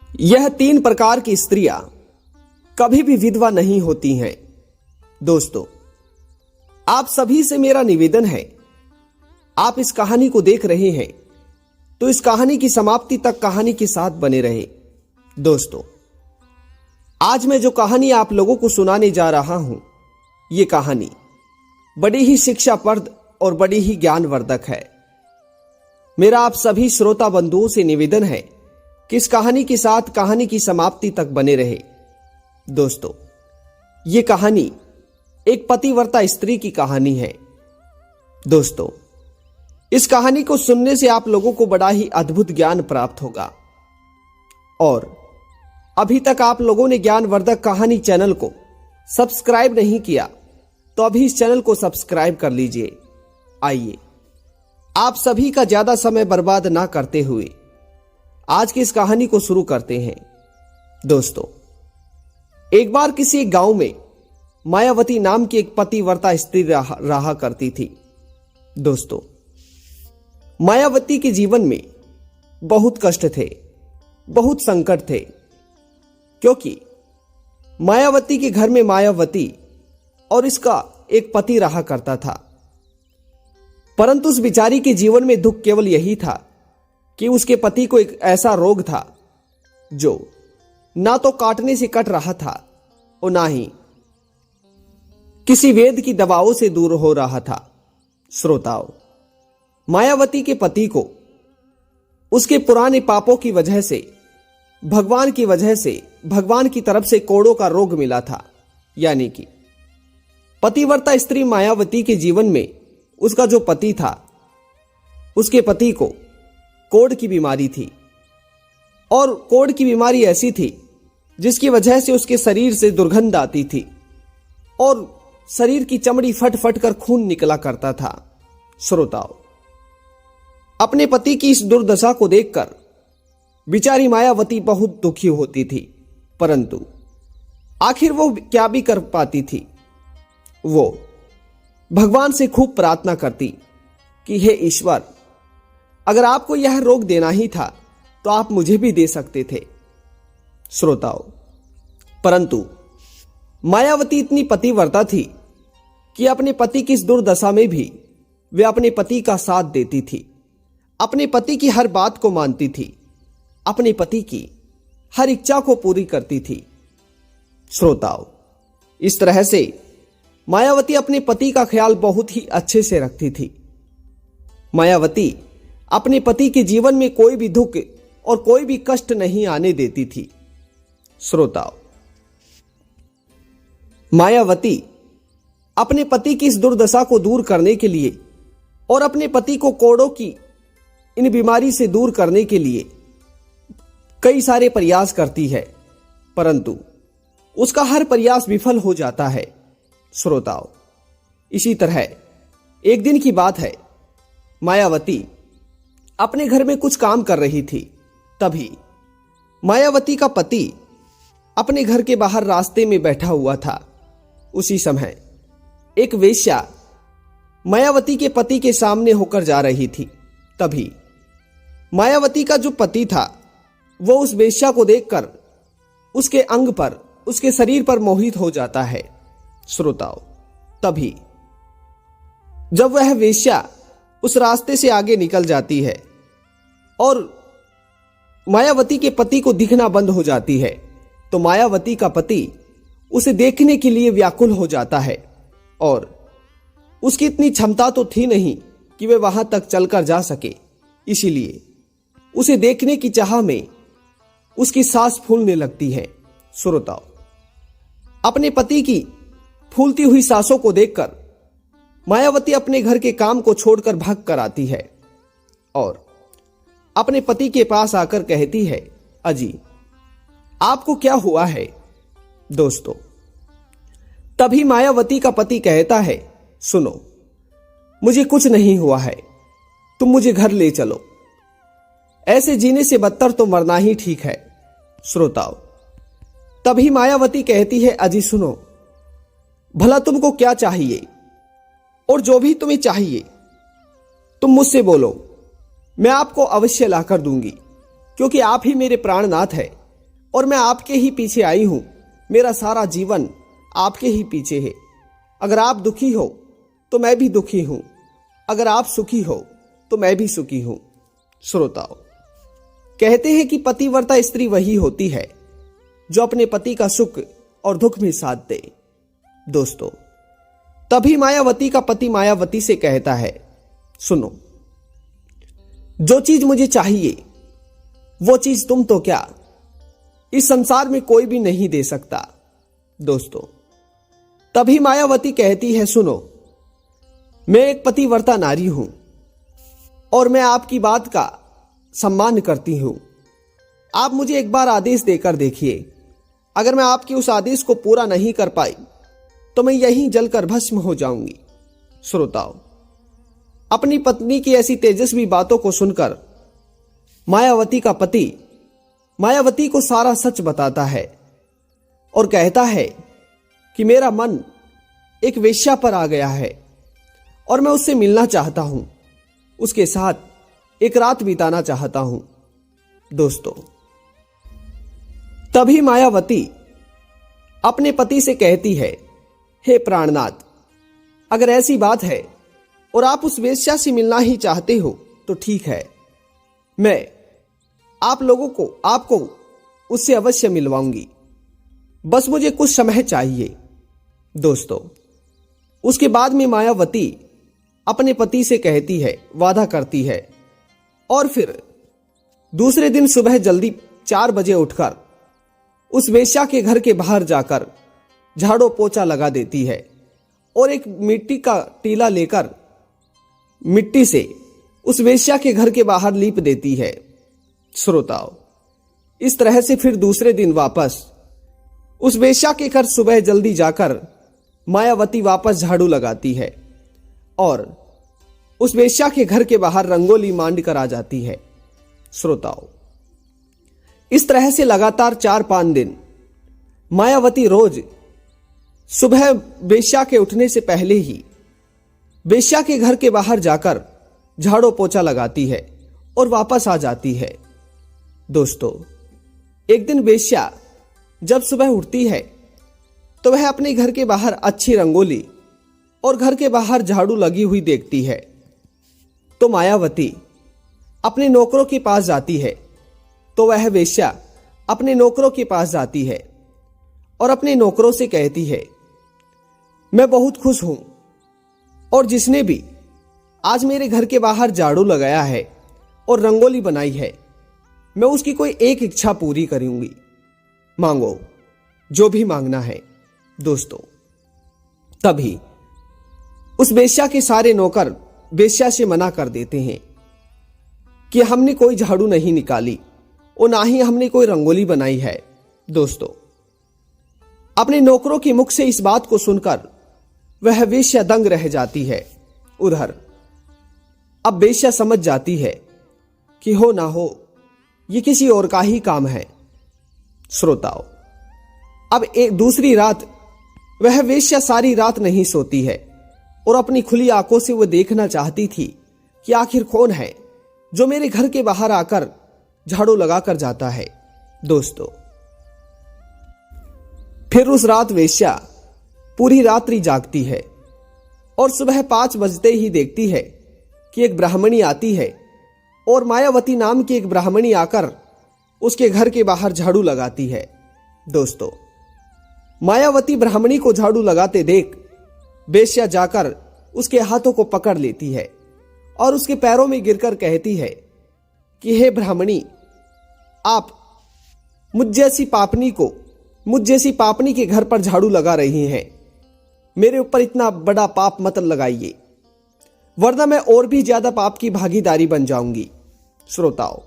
यह 3 प्रकार की स्त्रियां कभी भी विधवा नहीं होती हैं। दोस्तों, आप सभी से मेरा निवेदन है, आप इस कहानी को देख रहे हैं तो इस कहानी की समाप्ति तक कहानी के साथ बने रहे। दोस्तों, आज मैं जो कहानी आप लोगों को सुनाने जा रहा हूं, ये कहानी बड़ी ही शिक्षाप्रद और बड़ी ही ज्ञानवर्धक है। मेरा आप सभी श्रोता बंधुओं से निवेदन है कि इस कहानी के साथ कहानी की समाप्ति तक बने रहे। दोस्तों, ये कहानी एक पतिव्रता स्त्री की कहानी है। दोस्तों, इस कहानी को सुनने से आप लोगों को बड़ा ही अद्भुत ज्ञान प्राप्त होगा। और अभी तक आप लोगों ने ज्ञानवर्धक कहानी चैनल को सब्सक्राइब नहीं किया तो अभी इस चैनल को सब्सक्राइब कर लीजिए। आइए, आप सभी का ज्यादा समय बर्बाद ना करते हुए आज की इस कहानी को शुरू करते हैं। दोस्तों, एक बार किसी गांव में मायावती नाम की एक पतिव्रता स्त्री रहा करती थी। दोस्तों, मायावती के जीवन में बहुत कष्ट थे, बहुत संकट थे, क्योंकि मायावती के घर में मायावती और इसका एक पति रहा करता था। परंतु उस बिचारी के जीवन में दुख केवल यही था कि उसके पति को एक ऐसा रोग था जो ना तो काटने से कट रहा था और ना ही किसी वेद की दवाओं से दूर हो रहा था। श्रोताओं, मायावती के पति को उसके पुराने पापों की वजह से भगवान की तरफ से कोड़ों का रोग मिला था। यानी कि पतिव्रता स्त्री मायावती के जीवन में उसका जो पति था, उसके पति को कोढ़ की बीमारी थी। और कोढ़ की बीमारी ऐसी थी जिसकी वजह से उसके शरीर से दुर्गंध आती थी और शरीर की चमड़ी फट फट कर खून निकला करता था। श्रोताओं, अपने पति की इस दुर्दशा को देखकर बिचारी मायावती बहुत दुखी होती थी, परंतु आखिर वो क्या भी कर पाती थी। वो भगवान से खूब प्रार्थना करती कि हे ईश्वर, अगर आपको यह रोग देना ही था तो आप मुझे भी दे सकते थे। श्रोताओं, परंतु मायावती इतनी पतिव्रता थी कि अपने पति की इस दुर्दशा में भी वे अपने पति का साथ देती थी, अपने पति की हर बात को मानती थी, अपने पति की हर इच्छा को पूरी करती थी। श्रोताओं, इस तरह से मायावती अपने पति का ख्याल बहुत ही अच्छे से रखती थी। मायावती अपने पति के जीवन में कोई भी दुख और कोई भी कष्ट नहीं आने देती थी। श्रोताओं, मायावती अपने पति की इस दुर्दशा को दूर करने के लिए और अपने पति को कोढ़ों की इन बीमारी से दूर करने के लिए कई सारे प्रयास करती है, परंतु उसका हर प्रयास विफल हो जाता है। श्रोताओं, इसी तरह एक दिन की बात है, मायावती अपने घर में कुछ काम कर रही थी। तभी मायावती का पति अपने घर के बाहर रास्ते में बैठा हुआ था। उसी समय एक वेश्या मायावती के पति के सामने होकर जा रही थी। तभी मायावती का जो पति था वो उस वेश्या को देखकर उसके अंग पर, उसके शरीर पर मोहित हो जाता है। श्रोताओं, तभी जब वह वेश्या उस रास्ते से आगे निकल जाती है और मायावती के पति को दिखना बंद हो जाती है, तो मायावती का पति उसे देखने के लिए व्याकुल हो जाता है। और उसकी इतनी क्षमता तो थी नहीं कि वे वहां तक चलकर जा सके, इसीलिए उसे देखने की चाह में उसकी सांस फूलने लगती है। श्रोताओ, अपने पति की फूलती हुई सांसों को देखकर मायावती अपने घर के काम को छोड़कर भाग कर आती है और अपने पति के पास आकर कहती है, अजी, आपको क्या हुआ है? दोस्तों, तभी मायावती का पति कहता है, सुनो, मुझे कुछ नहीं हुआ है, तुम मुझे घर ले चलो, ऐसे जीने से बदतर तो मरना ही ठीक है। श्रोताओ, तभी मायावती कहती है, अजी सुनो, भला तुमको क्या चाहिए और जो भी तुम्हें चाहिए तुम मुझसे बोलो, मैं आपको अवश्य लाकर दूंगी, क्योंकि आप ही मेरे प्राणनाथ है, और मैं आपके ही पीछे आई हूं। मेरा सारा जीवन आपके ही पीछे है। अगर आप दुखी हो तो मैं भी दुखी हूं, अगर आप सुखी हो तो मैं भी सुखी हूं। श्रोताओं, कहते हैं कि पतिव्रता स्त्री वही होती है जो अपने पति का सुख और दुख में साथ दे। दोस्तों, तभी मायावती का पति मायावती से कहता है, सुनो, जो चीज मुझे चाहिए वो चीज तुम तो क्या, इस संसार में कोई भी नहीं दे सकता। दोस्तों, तभी मायावती कहती है, सुनो, मैं एक पतिव्रता नारी हूं और मैं आपकी बात का सम्मान करती हूं। आप मुझे एक बार आदेश देकर देखिए, अगर मैं आपके उस आदेश को पूरा नहीं कर पाई तो मैं यहीं जलकर भस्म हो जाऊंगी। श्रोताओं, अपनी पत्नी की ऐसी तेजस्वी बातों को सुनकर मायावती का पति मायावती को सारा सच बताता है और कहता है कि मेरा मन एक वेश्या पर आ गया है और मैं उससे मिलना चाहता हूं, उसके साथ एक रात बिताना चाहता हूं। दोस्तों, तभी मायावती अपने पति से कहती है, हे प्राणनाथ, अगर ऐसी बात है और आप उस वेश्या से मिलना ही चाहते हो तो ठीक है, मैं आपको उससे अवश्य मिलवाऊंगी, बस मुझे कुछ समय चाहिए। दोस्तों, उसके बाद में मायावती अपने पति से कहती है, वादा करती है, और फिर दूसरे दिन सुबह जल्दी 4 बजे उठकर उस वेश्या के घर के बाहर जाकर झाड़ू पोछा लगा देती है और एक मिट्टी का टीला लेकर मिट्टी से उस वेश्या के घर के बाहर लीप देती है। श्रोताओं, इस तरह से फिर दूसरे दिन वापस उस वेश्या के घर सुबह जल्दी जाकर मायावती वापस झाड़ू लगाती है और उस वेश्या के घर के बाहर रंगोली मांड कर आ जाती है। श्रोताओं, इस तरह से लगातार 4-5 दिन मायावती रोज सुबह वेश्या के उठने से पहले ही वेश्या के घर के बाहर जाकर झाड़ू पोछा लगाती है और वापस आ जाती है। दोस्तों, एक दिन वेश्या जब सुबह उठती है तो वह अपने घर के बाहर अच्छी रंगोली और घर के बाहर झाड़ू लगी हुई देखती है। तो मायावती अपने नौकरों के पास जाती है, तो वह वेश्या अपने नौकरों के पास जाती है और अपने नौकरों से कहती है, मैं बहुत खुश हूं और जिसने भी आज मेरे घर के बाहर झाड़ू लगाया है और रंगोली बनाई है, मैं उसकी कोई एक इच्छा पूरी करूंगी। मांगो जो भी मांगना है। दोस्तों, तभी उस वेश्या के सारे नौकर वेश्या से मना कर देते हैं कि हमने कोई झाड़ू नहीं निकाली और ना ही हमने कोई रंगोली बनाई है। दोस्तों, अपने नौकरों के मुख से इस बात को सुनकर वह वेश्या दंग रह जाती है। उधर अब वेश्या समझ जाती है कि हो ना हो ये किसी और का ही काम है। श्रोताओं, अब एक दूसरी रात वह वेश्या सारी रात नहीं सोती है और अपनी खुली आंखों से वह देखना चाहती थी कि आखिर कौन है जो मेरे घर के बाहर आकर झाड़ू लगाकर जाता है। दोस्तों, फिर उस रात वेश्या पूरी रात्रि जागती है और सुबह 5 बजते ही देखती है कि एक ब्राह्मणी आती है और मायावती नाम की एक ब्राह्मणी आकर उसके घर के बाहर झाड़ू लगाती है। दोस्तों, मायावती ब्राह्मणी को झाड़ू लगाते देख वेश्या जाकर उसके हाथों को पकड़ लेती है और उसके पैरों में गिरकर कहती है कि हे ब्राह्मणी, आप मुझ जैसी पापनी के घर पर झाड़ू लगा रही हैं। मेरे ऊपर इतना बड़ा पाप मत लगाइए, वरना मैं और भी ज्यादा पाप की भागीदारी बन जाऊंगी। श्रोताओं,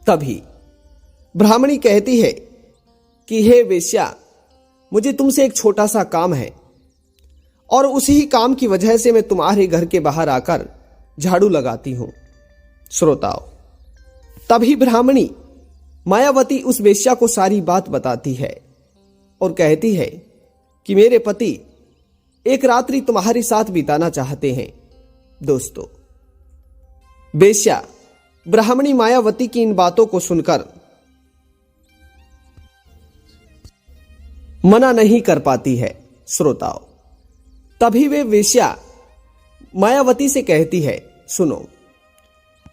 तभी ब्राह्मणी कहती है कि हे वेश्या, मुझे तुमसे एक छोटा सा काम है और उसी ही काम की वजह से मैं तुम्हारे घर के बाहर आकर झाड़ू लगाती हूं। श्रोताओं, तभी ब्राह्मणी मायावती उस वेश्या को सारी बात बताती है और कहती है कि मेरे पति एक रात्रि तुम्हारे साथ बिताना चाहते हैं। दोस्तों, वेश्या ब्राह्मणी मायावती की इन बातों को सुनकर मना नहीं कर पाती है। श्रोताओं, तभी वे वेश्या मायावती से कहती है, सुनो,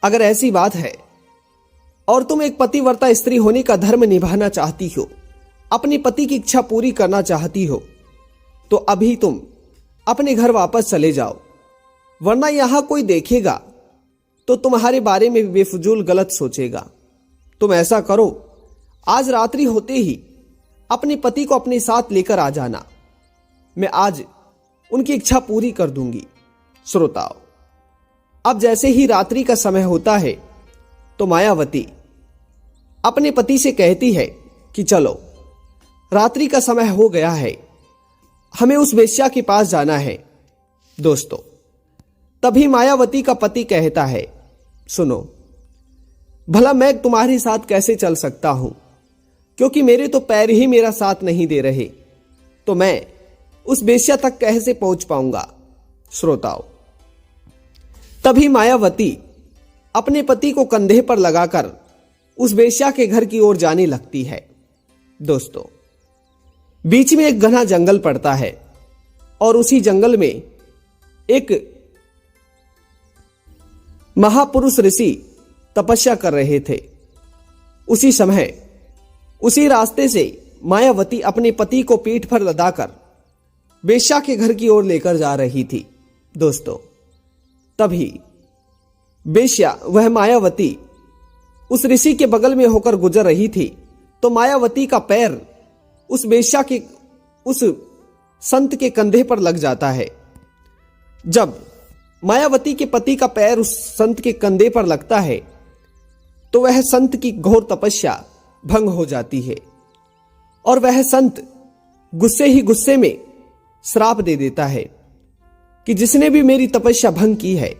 अगर ऐसी बात है और तुम एक पतिव्रता स्त्री होने का धर्म निभाना चाहती हो, अपने पति की इच्छा पूरी करना चाहती हो, तो अभी तुम अपने घर वापस चले जाओ, वरना यहां कोई देखेगा तो तुम्हारे बारे में बेफजूल गलत सोचेगा। तुम ऐसा करो, आज रात्रि होते ही अपने पति को अपने साथ लेकर आ जाना, मैं आज उनकी इच्छा पूरी कर दूंगी। श्रोताओ, अब जैसे ही रात्रि का समय होता है तो मायावती अपने पति से कहती है कि चलो, रात्रि का समय हो गया है, हमें उस वेश्या के पास जाना है। दोस्तों, तभी मायावती का पति कहता है, सुनो, भला मैं तुम्हारे साथ कैसे चल सकता हूं, क्योंकि मेरे तो पैर ही मेरा साथ नहीं दे रहे, तो मैं उस वेश्या तक कैसे पहुंच पाऊंगा। श्रोताओं, तभी मायावती अपने पति को कंधे पर लगाकर उस वेश्या के घर की ओर जाने लगती है। दोस्तों, बीच में एक घना जंगल पड़ता है और उसी जंगल में एक महापुरुष ऋषि तपस्या कर रहे थे। उसी समय उसी रास्ते से मायावती अपने पति को पीठ पर लदाकर वेश्या के घर की ओर लेकर जा रही थी। दोस्तों, तभी वेश्या वह मायावती उस ऋषि के बगल में होकर गुजर रही थी, तो मायावती का पैर उस वेश्या के उस संत के कंधे पर लग जाता है। जब मायावती के पति का पैर उस संत के कंधे पर लगता है तो वह संत की घोर तपस्या भंग हो जाती है और वह संत गुस्से ही गुस्से में श्राप दे देता है कि जिसने भी मेरी तपस्या भंग की है,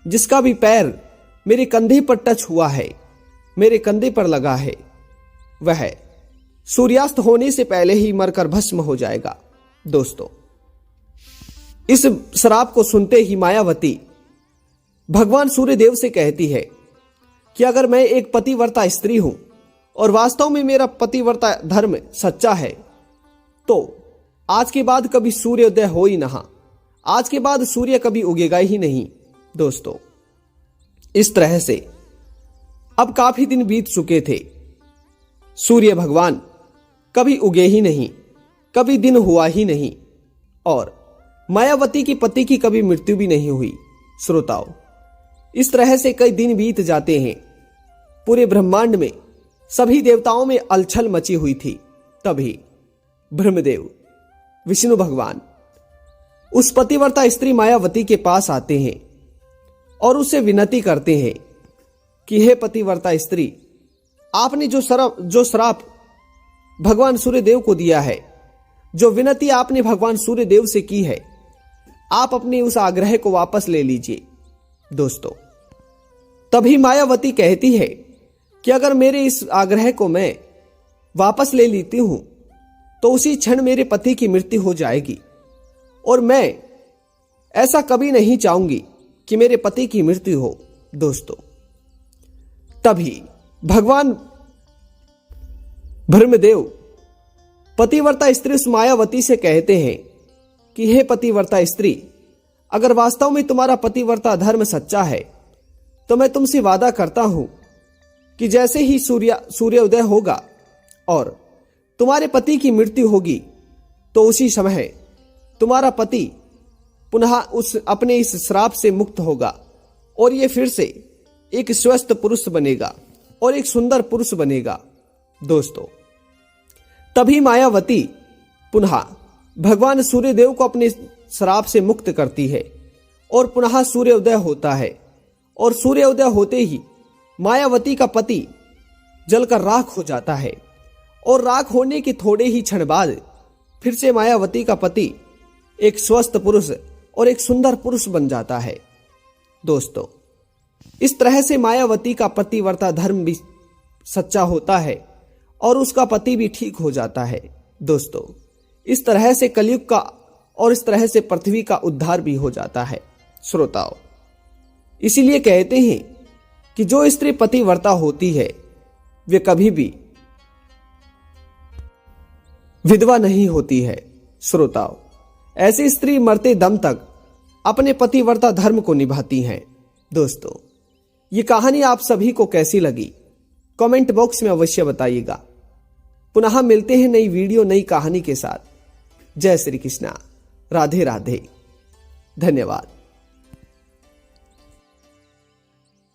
जिसका भी पैर मेरे कंधे पर टच हुआ है, मेरे कंधे पर लगा है, वह सूर्यास्त होने से पहले ही मरकर भस्म हो जाएगा। दोस्तों, इस श्राप को सुनते ही मायावती भगवान सूर्यदेव से कहती है कि अगर मैं एक पतिव्रता स्त्री हूं और वास्तव में मेरा पतिव्रता धर्म सच्चा है, तो आज के बाद कभी सूर्योदय हो ही नहीं, आज के बाद सूर्य कभी उगेगा ही नहीं। दोस्तों, इस तरह से अब काफी दिन बीत चुके थे, सूर्य भगवान कभी उगे ही नहीं, कभी दिन हुआ ही नहीं और मायावती की पति की कभी मृत्यु भी नहीं हुई। श्रोताओं, इस तरह से कई दिन बीत जाते हैं। पूरे ब्रह्मांड में सभी देवताओं में अलछल मची हुई थी। तभी ब्रह्मदेव विष्णु भगवान उस पतिव्रता स्त्री मायावती के पास आते हैं और उससे विनती करते हैं कि हे पतिव्रता स्त्री, आपने जो श्राप भगवान सूर्यदेव को दिया है, जो विनती आपने भगवान सूर्यदेव से की है, आप अपने उस आग्रह को वापस ले लीजिए। दोस्तों, तभी मायावती कहती है कि अगर मेरे इस आग्रह को मैं वापस ले लेती हूं तो उसी क्षण मेरे पति की मृत्यु हो जाएगी और मैं ऐसा कभी नहीं चाहूंगी कि मेरे पति की मृत्यु हो। दोस्तों, तभी भगवान ब्रह्मदेव पतिव्रता स्त्री उस मायावती से कहते हैं कि हे पतिव्रता स्त्री, अगर वास्तव में तुम्हारा पतिव्रता धर्म सच्चा है तो मैं तुमसे वादा करता हूं कि जैसे ही सूर्योदय होगा और तुम्हारे पति की मृत्यु होगी तो उसी समय तुम्हारा पति पुनः उस अपने इस श्राप से मुक्त होगा और ये फिर से एक स्वस्थ पुरुष बनेगा और एक सुंदर पुरुष बनेगा। दोस्तों, तभी मायावती पुनः भगवान सूर्यदेव को अपने श्राप से मुक्त करती है और पुनः सूर्योदय होता है और सूर्योदय होते ही मायावती का पति जलकर राख हो जाता है और राख होने के थोड़े ही क्षण बाद फिर से मायावती का पति एक स्वस्थ पुरुष और एक सुंदर पुरुष बन जाता है। दोस्तों, इस तरह से मायावती का पतिव्रता धर्म भी सच्चा होता है और उसका पति भी ठीक हो जाता है। दोस्तों, इस तरह से कलयुग का और इस तरह से पृथ्वी का उद्धार भी हो जाता है। श्रोताओं, इसीलिए कहते हैं कि जो स्त्री पतिव्रता होती है विधवा नहीं होती है। श्रोताओं, ऐसी स्त्री मरते दम तक अपने पतिव्रता धर्म को निभाती हैं। दोस्तों, ये कहानी आप सभी को कैसी लगी कमेंट बॉक्स में अवश्य बताइएगा। पुनः मिलते हैं नई वीडियो नई कहानी के साथ। जय श्री कृष्णा, राधे राधे, धन्यवाद।